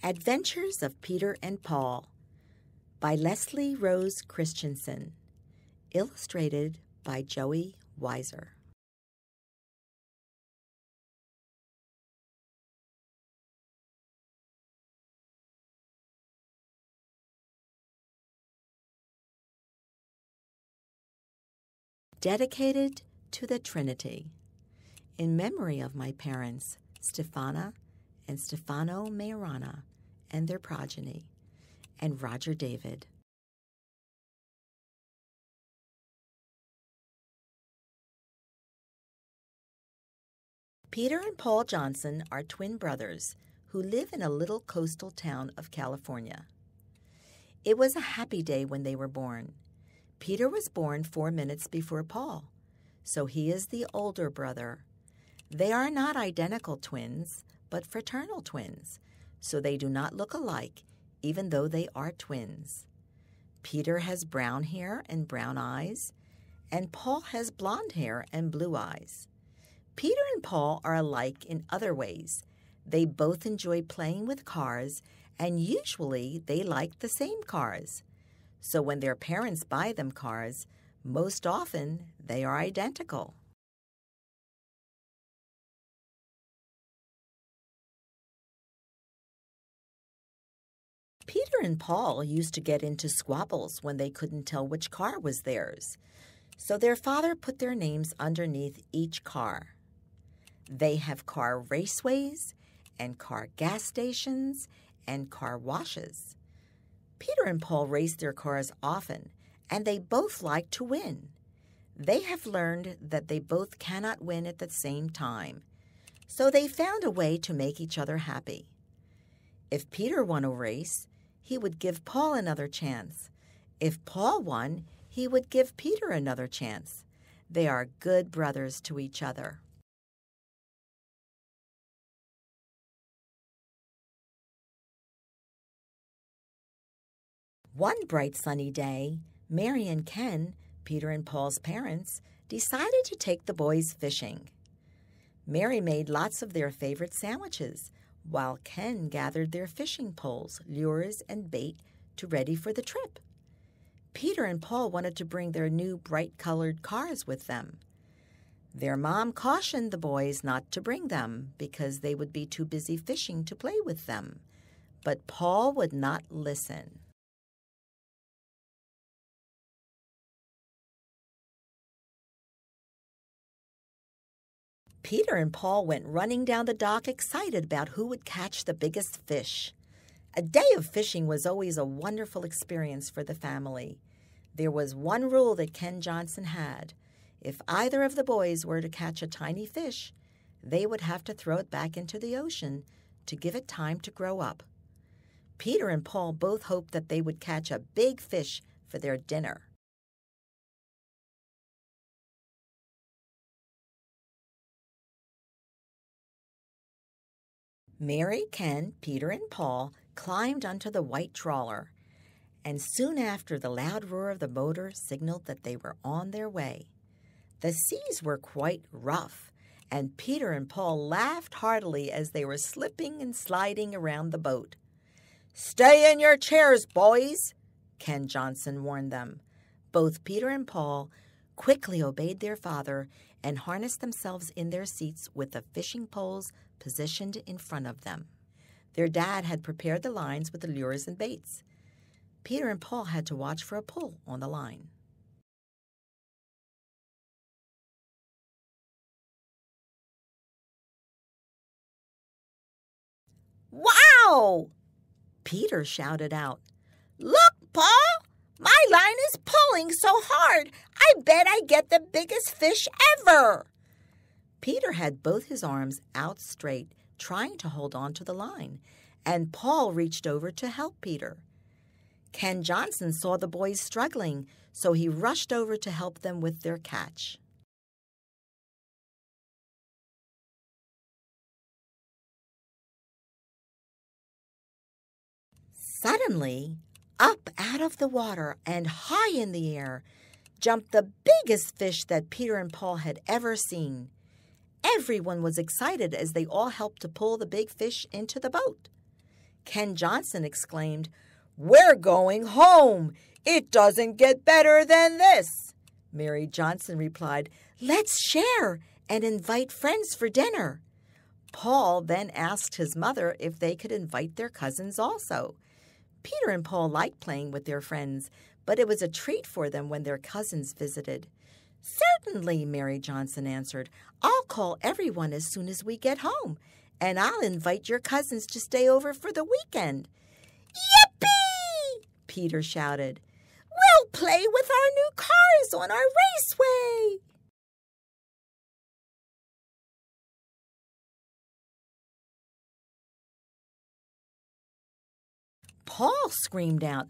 Adventures of Peter and Paul by Leslie Rose Christensen. Illustrated by Joey Weiser. Dedicated to the Trinity, in memory of my parents, Stefana and Stefano Majorana, and their progeny, and Roger David. Peter and Paul Johnson are twin brothers who live in a little coastal town of California. It was a happy day when they were born. Peter was born 4 minutes before Paul, so he is the older brother. They are not identical twins, but fraternal twins, so they do not look alike, even though they are twins. Peter has brown hair and brown eyes, and Paul has blonde hair and blue eyes. Peter and Paul are alike in other ways. They both enjoy playing with cars, and usually they like the same cars. So when their parents buy them cars, most often they are identical. Peter and Paul used to get into squabbles when they couldn't tell which car was theirs, so their father put their names underneath each car. They have car raceways and car gas stations and car washes. Peter and Paul race their cars often, and they both like to win. They have learned that they both cannot win at the same time, so they found a way to make each other happy. If Peter won a race, he would give Paul another chance. If Paul won, he would give Peter another chance. They are good brothers to each other. One bright sunny day, Mary and Ken, Peter and Paul's parents, decided to take the boys fishing. Mary made lots of their favorite sandwiches, while Ken gathered their fishing poles, lures, and bait to ready for the trip. Peter and Paul wanted to bring their new bright-colored cars with them. Their mom cautioned the boys not to bring them because they would be too busy fishing to play with them. But Paul would not listen. Peter and Paul went running down the dock excited about who would catch the biggest fish. A day of fishing was always a wonderful experience for the family. There was one rule that Ken Johnson had. If either of the boys were to catch a tiny fish, they would have to throw it back into the ocean to give it time to grow up. Peter and Paul both hoped that they would catch a big fish for their dinner. Mary, Ken, Peter, and Paul climbed onto the white trawler, and soon after the loud roar of the motor signaled that they were on their way. The seas were quite rough, and Peter and Paul laughed heartily as they were slipping and sliding around the boat. "Stay in your chairs, boys," Ken Johnson warned them. Both Peter and Paul quickly obeyed their father and harnessed themselves in their seats with the fishing poles positioned in front of them. Their dad had prepared the lines with the lures and baits. Peter and Paul had to watch for a pull on the line. "Wow!" Peter shouted out. "Look, Paul! My line is pulling so hard, I bet I get the biggest fish ever!" Peter had both his arms out straight, trying to hold on to the line, and Paul reached over to help Peter. Ken Johnson saw the boys struggling, so he rushed over to help them with their catch. Suddenly, up out of the water and high in the air, jumped the biggest fish that Peter and Paul had ever seen. Everyone was excited as they all helped to pull the big fish into the boat. Ken Johnson exclaimed, "We're going home. It doesn't get better than this." Mary Johnson replied, "Let's share and invite friends for dinner." Paul then asked his mother if they could invite their cousins also. Peter and Paul liked playing with their friends, but it was a treat for them when their cousins visited. "Certainly," Mary Johnson answered. "I'll call everyone as soon as we get home, and I'll invite your cousins to stay over for the weekend." "Yippee!" Peter shouted. "We'll play with our new cars on our raceway." Paul screamed out,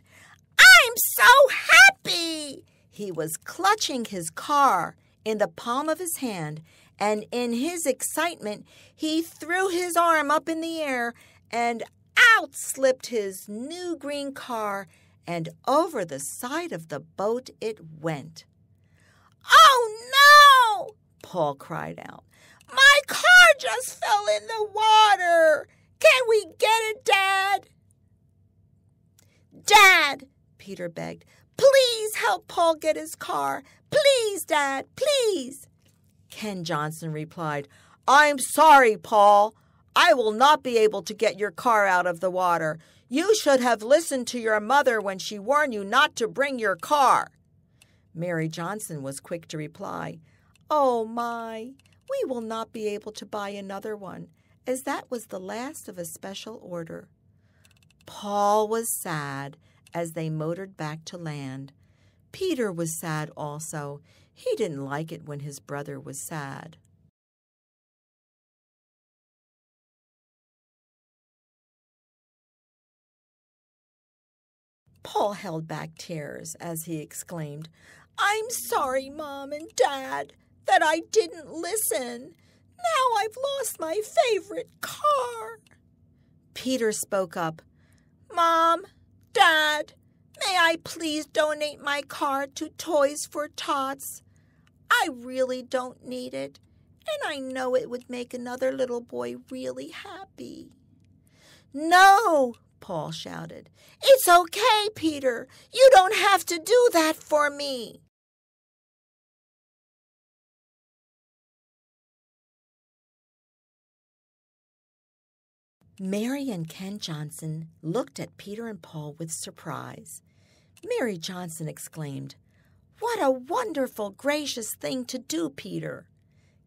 "I'm so happy!" He was clutching his car in the palm of his hand, and in his excitement, he threw his arm up in the air, and out slipped his new green car, and over the side of the boat it went. "Oh, no!" Paul cried out. "My car just fell in the water. Can we get it, Dad?" "Dad," Peter begged, "please help Paul get his car. Please, Dad, please." Ken Johnson replied, "I'm sorry, Paul. I will not be able to get your car out of the water. You should have listened to your mother when she warned you not to bring your car." Mary Johnson was quick to reply, "Oh my, we will not be able to buy another one, as that was the last of a special order." Paul was sad as they motored back to land. Peter was sad also. He didn't like it when his brother was sad. Paul held back tears as he exclaimed, "I'm sorry, Mom and Dad, that I didn't listen. Now I've lost my favorite car." Peter spoke up, "Mom, Dad, may I please donate my car to Toys for Tots? I really don't need it, and I know it would make another little boy really happy." "No!" Paul shouted. "It's okay, Peter. You don't have to do that for me." Mary and Ken Johnson looked at Peter and Paul with surprise. Mary Johnson exclaimed, "What a wonderful, gracious thing to do, Peter."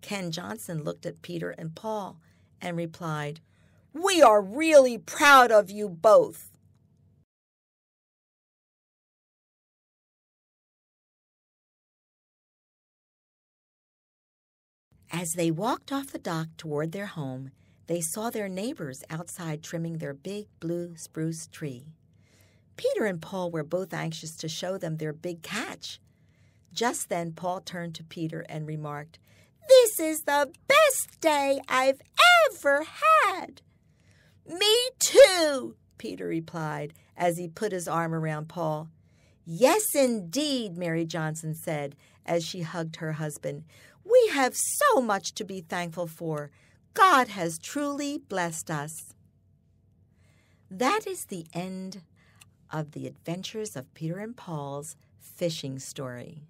Ken Johnson looked at Peter and Paul and replied, "We are really proud of you both." As they walked off the dock toward their home, they saw their neighbors outside trimming their big blue spruce tree. Peter and Paul were both anxious to show them their big catch. Just then Paul turned to Peter and remarked, "This is the best day I've ever had." "Me too," Peter replied as he put his arm around Paul. "Yes, indeed," Mary Johnson said as she hugged her husband. "We have so much to be thankful for. God has truly blessed us." That is the end of the adventures of Peter and Paul's fishing story.